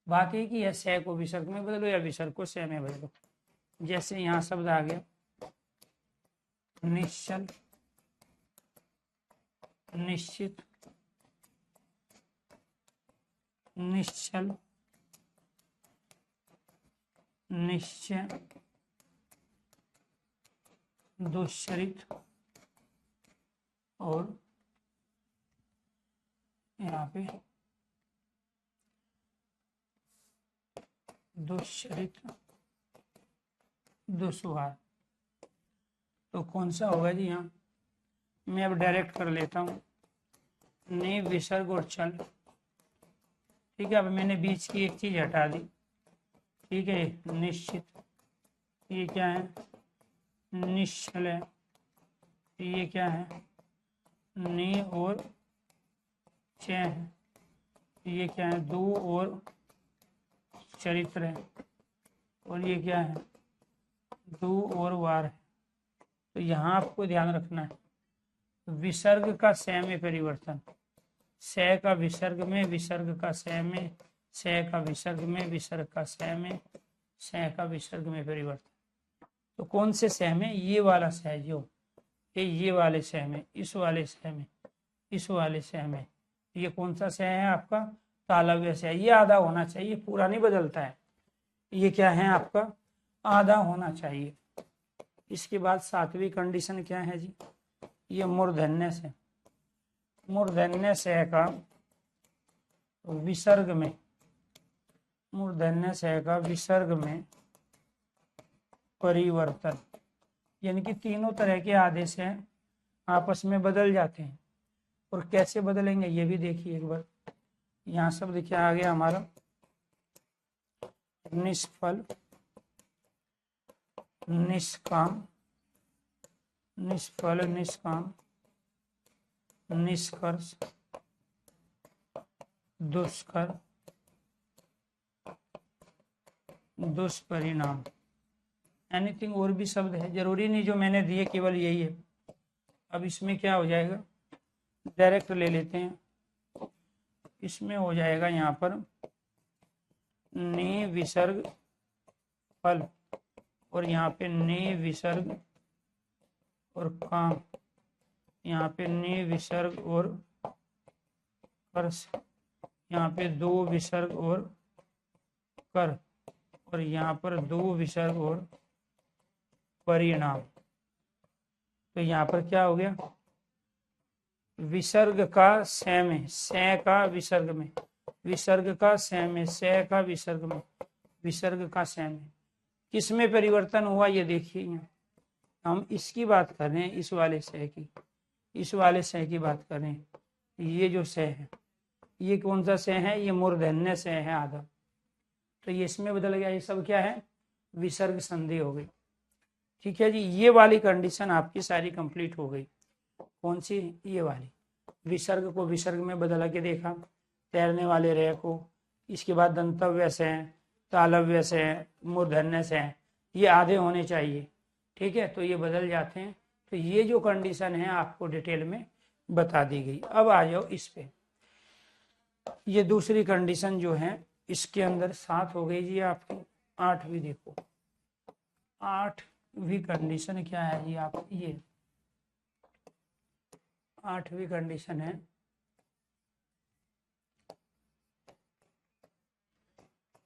बात एक ही है, सह को विसर्ग में बदलो या विसर्ग को सह में बदलो। जैसे यहाँ शब्द आ गया निश्चल, निश्चित, निश्चल, निश्चय, दुश्चरित, और यहाँ पे दुश्चरित, दुस्वार। तो कौन सा होगा जी, यहाँ मैं अब डायरेक्ट कर लेता हूँ, ने विसर्ग और चल। ठीक है, अब मैंने बीच की एक चीज हटा दी। ठीक है, निश्चित, ये क्या है, निश्चल है, ये क्या है, नि और च है, ये क्या है, दो और चरित्र है, और ये क्या है, दो और वार है। तो यहाँ आपको ध्यान रखना है, विसर्ग का सह में परिवर्तन, सह का विसर्ग में, विसर्ग का सह में, सह का विसर्ग में, विसर्ग का सह में, सह का विसर्ग में परिवर्तन। तो कौन से सह में, ये वाला सह जो ये वाले सह में, इस वाले सह में, इस वाले सह में। ये कौन सा सह है आपका, तालव्य सह। ये आधा होना चाहिए, पूरा नहीं बदलता है। ये क्या है आपका आधा होना चाहिए। इसके बाद सातवीं कंडीशन क्या है जी, ये मूर्धन्य से, मूर्धन्य से का विसर्ग में, मूर्धन्य से का विसर्ग में परिवर्तन, यानी कि तीनों तरह के आदेश हैं आपस में बदल जाते हैं। और कैसे बदलेंगे ये भी देखिए एक बार। यहाँ शब्द क्या आ गया हमारा, निष्फल, निष्काम, निष्फल, निष्काम, निष्कर्ष, दुष्कर, दुष्परिणाम। एनीथिंग और भी शब्द है, जरूरी नहीं जो मैंने दिए केवल यही है। अब इसमें क्या हो जाएगा, डायरेक्ट ले लेते हैं। इसमें हो जाएगा यहाँ पर नि विसर्ग फल, और यहाँ पे नि विसर्ग और काम, यहाँ पे नि विसर्ग और कर्ष, यहाँ पे दो विसर्ग और कर, और यहाँ पर दो विसर्ग और परिणाम। तो यहाँ पर क्या हो गया, विसर्ग का से में, से का विसर्ग में, विसर्ग का से में, से का विसर्ग में, विसर्ग का से में, किसमें परिवर्तन हुआ ये देखिए। यहाँ हम इसकी बात कर रहे हैं, इस वाले से की, इस वाले से की बात कर रहे हैं। ये जो से है, ये कौन सा से है, ये मूर्धन्य से है आधा, तो ये इसमें बदल गया। ये सब क्या है, विसर्ग संधि हो गई। ठीक है जी, ये वाली कंडीशन आपकी सारी कंप्लीट हो गई। कौन सी, ये वाली, विसर्ग को विसर्ग में बदला के देखा, तैरने वाले रे को, इसके बाद दंतव्य से, तालव्य से, मूर्धन्य से, ये आधे होने चाहिए। ठीक है, तो ये बदल जाते हैं। तो ये जो कंडीशन है आपको डिटेल में बता दी गई। अब आ जाओ इस पे, ये दूसरी कंडीशन जो है, इसके अंदर 7 हो गई जी आपकी। 8वीं देखो, 8वीं कंडीशन क्या है जी, आप ये 8वीं कंडीशन है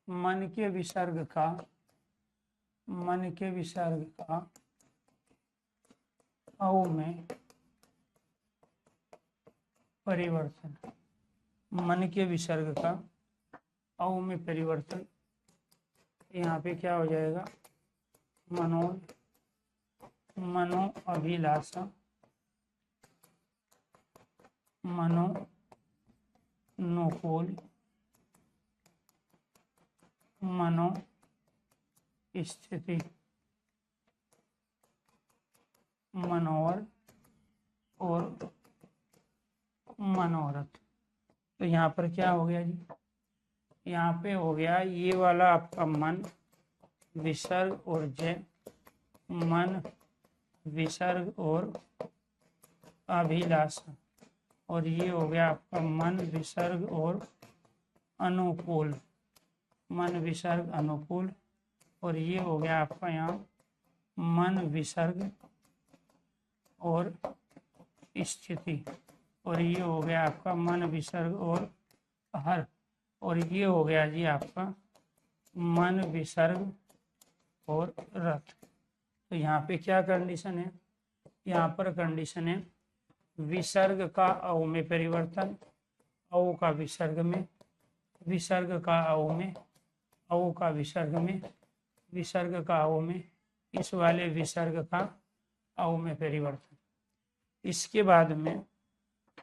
मन के विसर्ग का, मन के विसर्ग का औ में परिवर्तन, मन के विसर्ग का औ में परिवर्तन। यहाँ पे क्या हो जाएगा, मनो, मनो अभिलाषा, मनो नुकूल, मनो स्थिति, मनोवर और मनोरथ। तो यहाँ पर क्या हो गया जी, यहाँ पे हो गया ये वाला आपका मन विसर्ग और जय, मन विसर्ग और अभिलाषा, और ये हो गया आपका मन विसर्ग और अनुकूल, मन विसर्ग अनुकूल, और ये हो गया आपका यहाँ मन विसर्ग और स्थिति, और ये हो गया आपका मन विसर्ग और हर, और ये हो गया जी आपका मन विसर्ग और रथ। तो यहाँ पे क्या कंडीशन है, यहाँ पर कंडीशन है विसर्ग का औ में परिवर्तन, औ का विसर्ग में, विसर्ग का औ में, औ का विसर्ग में, विसर्ग का औ में, इस वाले विसर्ग का औ में परिवर्तन। इसके बाद में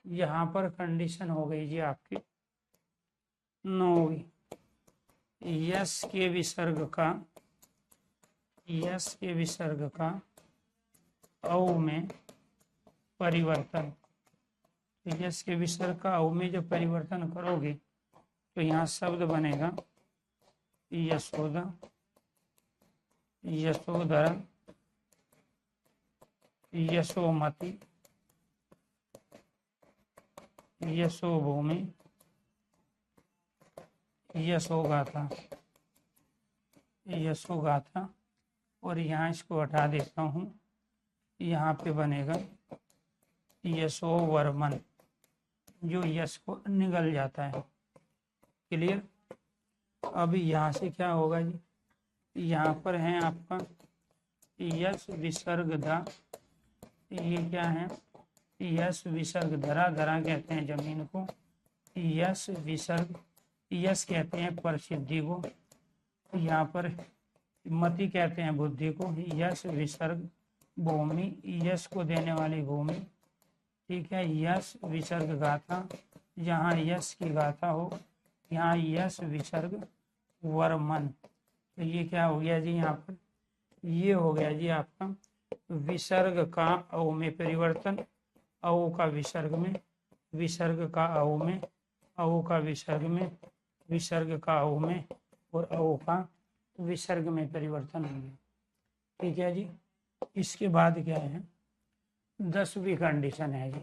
यहाँ पर कंडीशन हो गई जी आपकी 9वीं, यस के विसर्ग का, यस के विसर्ग का औ में परिवर्तन। यस के विसर्ग का औ में जब परिवर्तन करोगे तो यहाँ शब्द बनेगा यशोदा, यशोधरा, यशोमती, यशोभूमि, यशोगाथा, यशोगाथा। और यहाँ इसको हटा देता हूँ, यहाँ पे बनेगा यशोवर्मन, जो यश को निगल जाता है। क्लियर। अब यहाँ से क्या होगा जी, यहाँ पर है आपका यस विसर्ग धा, ये क्या है, यस विसर्ग धरा, धरा कहते हैं जमीन को, यस विसर्ग, यस कहते हैं प्रसिद्धि को, यहाँ पर मति कहते हैं बुद्धि को, यस विसर्ग भूमि, यस को देने वाली भूमि, ठीक है। यस विसर्ग गाथा, जहाँ यस की गाथा हो, यहाँ यस विसर्ग वर्मन। तो ये क्या हो गया जी, यहाँ पर ये हो गया जी आपका विसर्ग का अव में परिवर्तन, अव का विसर्ग में, विसर्ग का अव में, अव का विसर्ग में, विसर्ग का अव में, और अव का विसर्ग में परिवर्तन हो गया, ठीक है जी। इसके बाद क्या है, 10वीं कंडीशन है जी।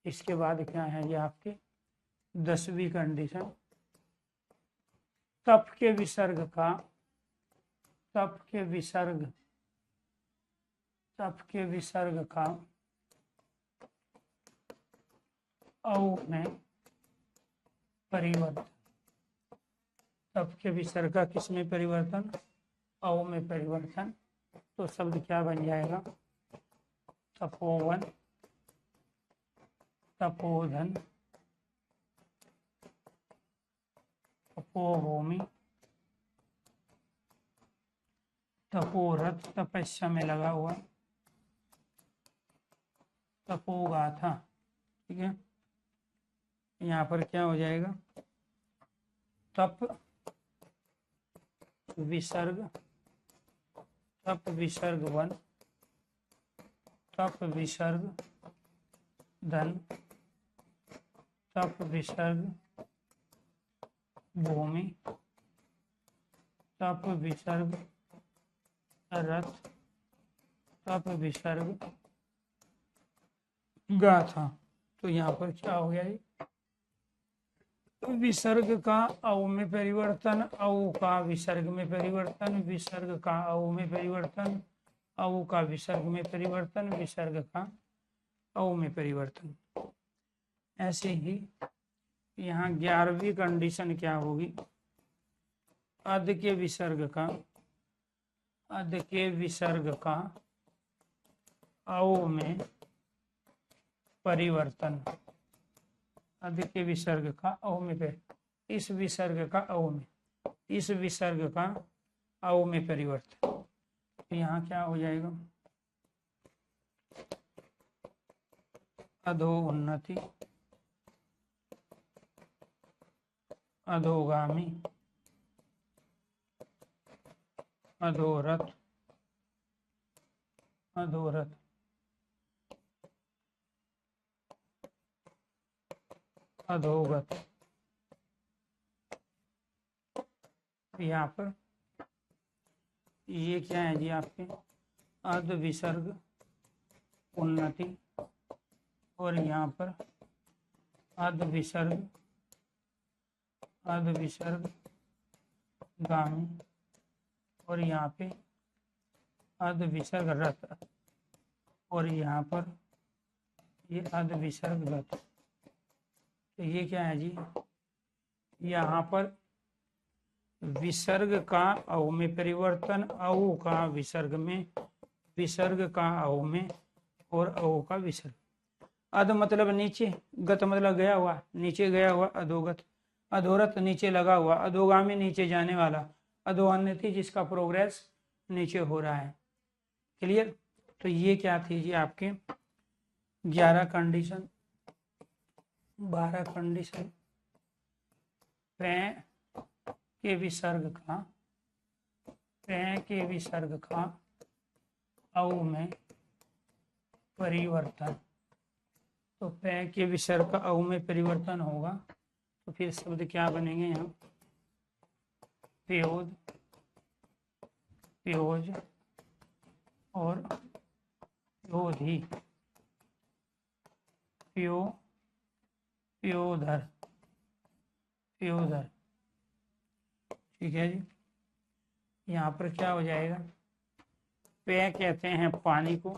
इसके बाद क्या है जी आपके 10वीं कंडीशन, तप के विसर्ग का, तप के विसर्ग, तप के विसर्ग का अव में परिवर्तन, तप के विसर्ग का किस में परिवर्तन, अव में परिवर्तन। तो शब्द क्या बन जाएगा, तपोवन, तपोधन, तपोभूमि, तपोरथ, तपस्या में लगा हुआ, तपोगाथा, ठीक है। यहाँ पर क्या हो जाएगा, तप विसर्ग, तप विसर्ग वन, तप विसर्ग धन, तप विसर्ग भूमि, तप विसर्ग रथ, तप विसर्ग गाथा। तो यहाँ पर क्या हो गया जी, विसर्ग का अव में परिवर्तन, अव का विसर्ग में परिवर्तन, विसर्ग का अव में परिवर्तन, अव का विसर्ग में परिवर्तन, विसर्ग का अव में परिवर्तन। ऐसे ही यहाँ 11वीं कंडीशन क्या होगी, अध के विसर्ग का, अध के विसर्ग का अव में परिवर्तन, अध के विसर्ग का अव में परिवर्तन, इस विसर्ग का अव में, इस विसर्ग का अव में परिवर्तन। तो यहाँ क्या हो जाएगा, अधो उन्नति, अधोगामी, अधोरथ, अधोरथ, अधोगत। यहाँ पर ये क्या है जी आपके अध विसर्ग उन्नति, और यहाँ पर अध विसर्ग, अध विसर्ग गामी, और यहाँ पे अध विसर्ग रथ, और यहाँ पर ये अध विसर्ग गत। तो ये क्या है जी, यहाँ पर विसर्ग का अव में परिवर्तन, अव का विसर्ग में, विसर्ग का अव में, और अव का विसर्ग। अध मतलब नीचे, गत मतलब गया हुआ, नीचे गया हुआ अधोगत, अधोरथ नीचे लगा हुआ, अधोगामी नीचे जाने वाला, अधोन्नति जिसका प्रोग्रेस नीचे हो रहा है। क्लियर। तो ये क्या थी जी आपके 11 कंडीशन। 12 कंडीशन, पैं के विसर्ग का, पैं के विसर्ग का अव में परिवर्तन। तो पैं के विसर्ग का अव में परिवर्तन होगा तो फिर शब्द क्या बनेंगे यहाँ, प्योद, प्योज और प्योधि, प्यो, प्योधर, प्योधर। ठीक है जी। यहाँ पर क्या हो जाएगा, पे कहते हैं पानी को,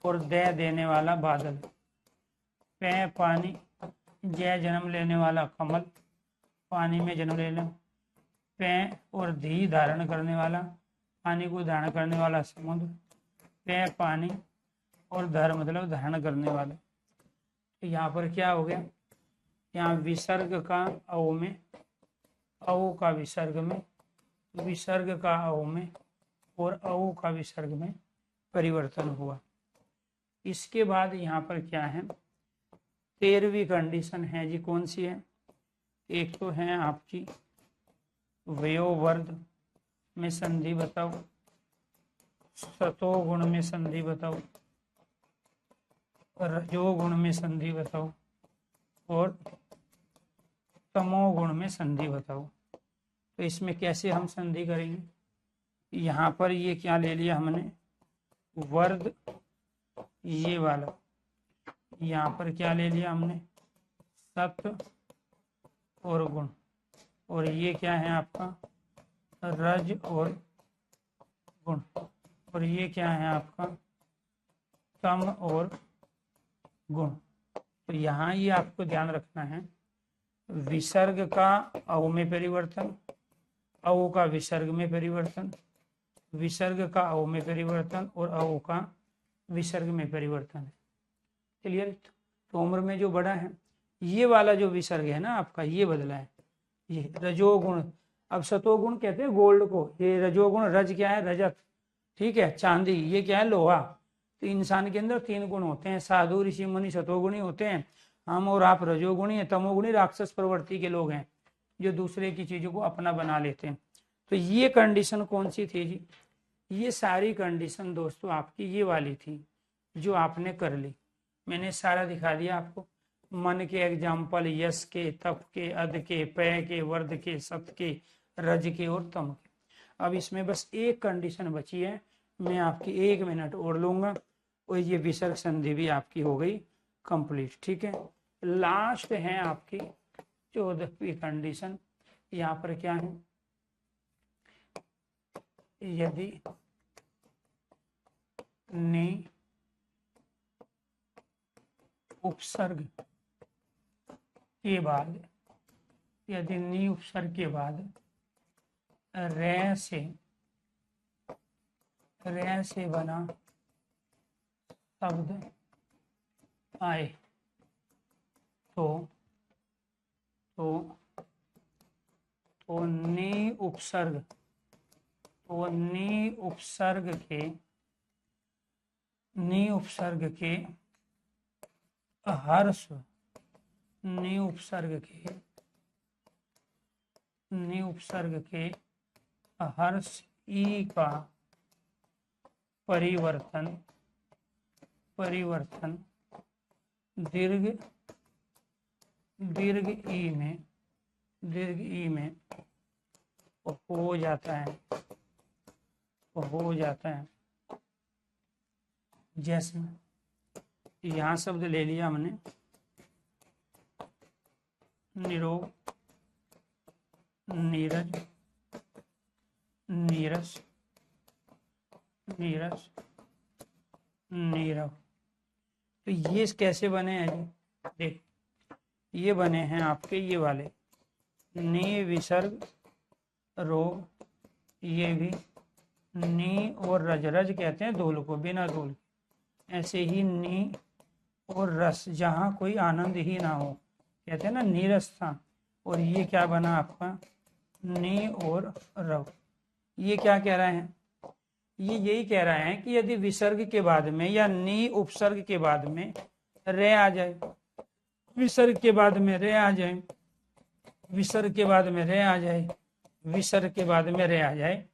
और दे देने वाला बादल, पे पानी, जय जन्म लेने वाला कमल, पानी में जन्म लेने, पे और धी धारण करने वाला, पानी को धारण करने वाला समुद्र, पे पानी और धर मतलब धारण करने वाला। तो यहाँ पर क्या हो गया, यहाँ विसर्ग का अव में, अव का विसर्ग में, विसर्ग का अव में और अव का विसर्ग में परिवर्तन हुआ। इसके बाद यहाँ पर क्या है, 13वीं कंडीशन है जी, कौन सी है, एक तो है आपकी वयोवर्ध में संधि बताओ, सतोगुण में संधि बताओ, रजोगुण में संधि बताओ और तमोगुण में संधि बताओ। तो इसमें कैसे हम संधि करेंगे, यहाँ पर ये क्या ले लिया हमने, वर्ध, ये वाला, यहाँ पर क्या ले लिया हमने, सत्व और गुण, और ये क्या है आपका रज और गुण, और ये क्या है आपका तम और गुण। तो यहाँ ये आपको ध्यान रखना है, विसर्ग का अव में परिवर्तन, अव का विसर्ग में परिवर्तन, विसर्ग का अव में परिवर्तन और अव का विसर्ग में परिवर्तन है। क्लियर। तो उम्र में जो बड़ा है, ये वाला जो विसर्ग है ना आपका, ये बदला है, ये रजोगुण। अब सतोगुण कहते हैं गोल्ड को, ये रजोगुण, रज क्या है, रजत, ठीक है, चांदी, ये क्या है, लोहा। तो इंसान के अंदर 3 गुण होते हैं, साधु ऋषि मुनि सतोगुणी होते हैं, हम और आप रजोगुणी है, तमोगुणी राक्षस प्रवृत्ति के लोग हैं जो दूसरे की चीजों को अपना बना लेते हैं। तो ये कंडीशन कौन सी थी जी, ये सारी कंडीशन दोस्तों आपकी ये वाली थी जो आपने कर ली, मैंने सारा दिखा दिया आपको। मन के एग्जाम्पल, यश के, तप के, अध के, पय के, वर्ध के, सत के, रज के और तम के। अब इसमें बस एक कंडीशन बची है, मैं आपकी 1 मिनट और लूंगा और ये विसर्ग संधि भी आपकी हो गई कंप्लीट, ठीक है। लास्ट है आपकी 14वीं कंडीशन, यहाँ पर क्या है, यदि नि उपसर्ग के बाद, यदि नि उपसर्ग के बाद रे से बना शब्द आए तो नि उपसर्ग, तो नि उपसर्ग के हर्ष, नि उपसर्ग के हर्ष ई का परिवर्तन दीर्घ ई में हो जाता है। जैसे यहाँ शब्द ले लिया हमने निरोग, नीरज, नीरस, नीरव। तो ये कैसे बने हैं जी, देख ये बने हैं आपके ये वाले, नी विसर्ग रोग, ये भी नी और रज, रज कहते हैं धूल को, बिना धूल। ऐसे ही नी और रस, जहाँ कोई आनंद ही ना हो, कहते हैं ना नीरसता। और ये क्या बना आपका, नी और रव। ये क्या कह रहे हैं, ये यही कह रहे हैं कि यदि विसर्ग के बाद में या नी उपसर्ग के बाद में रे आ जाए, विसर्ग के बाद में रे आ जाए, विसर्ग के बाद में रे आ जाए, विसर्ग के बाद में रे आ जाए,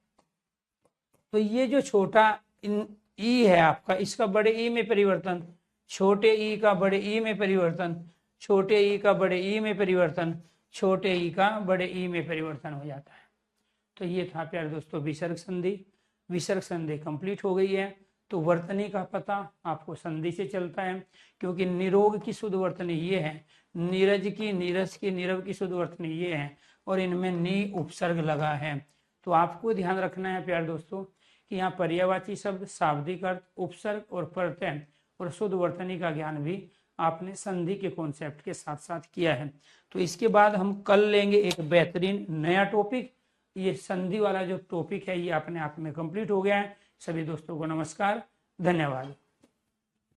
तो ये जो छोटा ई है आपका, इसका बड़े ई में परिवर्तन, छोटे ई का बड़े ई में परिवर्तन, छोटे ई का बड़े ई में परिवर्तन, छोटे ई का बड़े ई में परिवर्तन हो जाता है। तो ये था प्यारे दोस्तों विसर्ग संधि। विसर्ग संधि कंप्लीट हो गई है। तो वर्तनी का पता आपको संधि से चलता है, क्योंकि निरोग की शुद्ध वर्तनी ये है, नीरज की, नीरस की, नीरव की शुद्ध वर्तनी ये है, और इनमें नी उपसर्ग लगा है। तो आपको ध्यान रखना है प्यारे दोस्तों कि यहाँ पर्यायवाची शब्द, शाब्दिक अर्थ, उपसर्ग और प्रत्यय और शुद्ध वर्तनी का ज्ञान भी आपने संधि के कॉन्सेप्ट के साथ साथ किया है। तो इसके बाद हम कल लेंगे एक बेहतरीन नया टॉपिक, ये संधि वाला जो टॉपिक है ये अपने आप में कंप्लीट हो गया है। सभी दोस्तों को नमस्कार, धन्यवाद।